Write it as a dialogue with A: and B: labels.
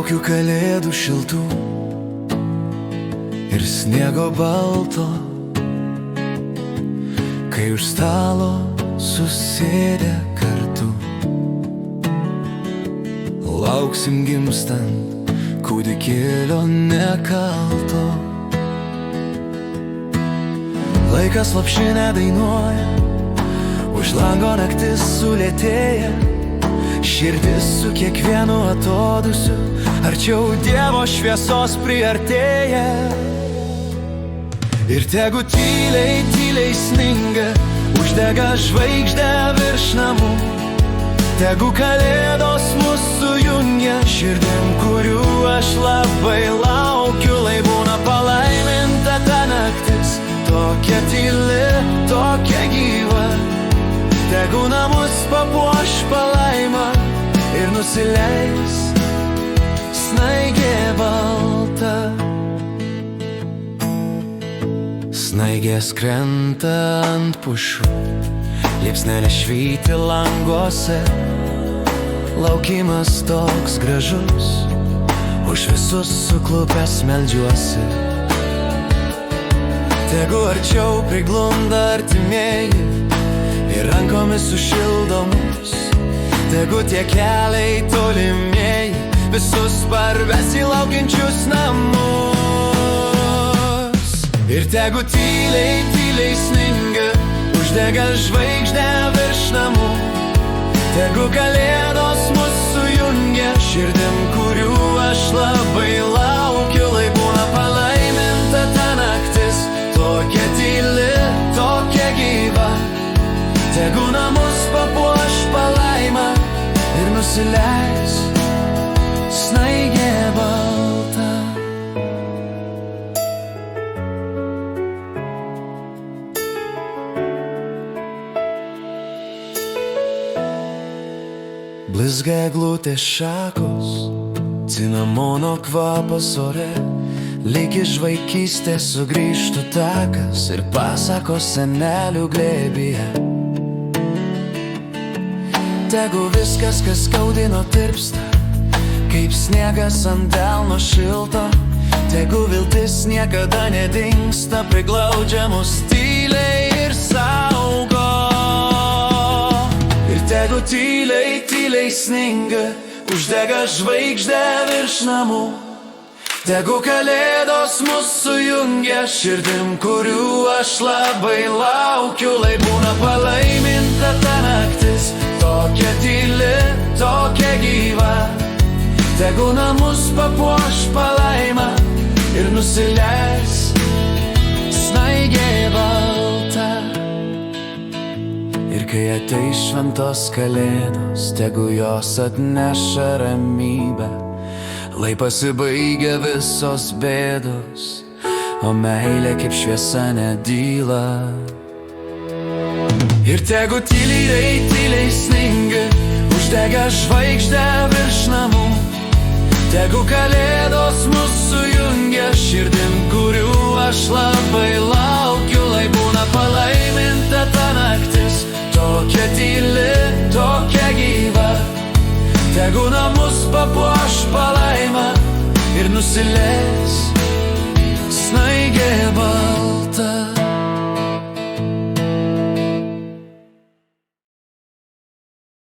A: Laukiu kalėdų šiltų ir sniego balto, kai už stalo susėdę kartu lauksim gimstant kūdikėlio nekalto. Laikas lopšinę dainuoja, už lango naktis sulėtėja, širdis su kiekvienu atodusiu arčiau Dievo šviesos priartėja. Ir tegu tyliai, tyliai sninga, uždega žvaigždę virš namų, tegu kalėdos mus sujungia širdim, kurių aš labai laukiu. Lai būna palaiminta ta naktis, tokia tyli, tokia gyva, tegu namus papuoš palaima ir nusileis snaigė balta. Snaigės krenta ant pušų, liepsnelė švyti languose, laukimas toks gražus, už visus suklupęs meldžiuosi. Tegu arčiau priglunda artimieji ir rankomis sušildo mus, tegu tie keliai tolimieji visus parves į laukiančius namus. Ir tegu tyliai, tyliai sninga, uždega žvaigždę virš namų, tegu kalėdos mus sujungia širdim, kurių aš labai laukiu. Lai būna palaiminta ta naktis, tokia tyli, tokia gyva, tegu namus papuoš palaima ir nusileis snaigė balta. Blizga eglutės šakos, cinamono kvapas ore, lyg iš vaikystės sugrįžtų takas ir pasakos senelių glėbyje. Tegu viskas, kas skaudino, tirpsta, kaip sniegas ant delno šilto, tegu viltis niekada nedingsta, priglaudžia mus tyliai ir saugo. Ir tegu tyliai, tyliai sninga, uždega žvaigždę virš namų, tegu kalėdos mus sujungia širdim, kurių aš labai laukiu. Lai būna palaiminta ta naktis, tokia tyli, tokia gyva, tegu namus papuoš palaima ir nusileis snaigė balta. Ir kai ateis šventos kalėdos, tegu jos atneša ramybę, lai pasibaigia visos bėdos, o meilė kaip šviesa nedyla. Ir tegu tyliai, tyliai sninga, uždega žvaigždę virš namų, tegu kalėdos mus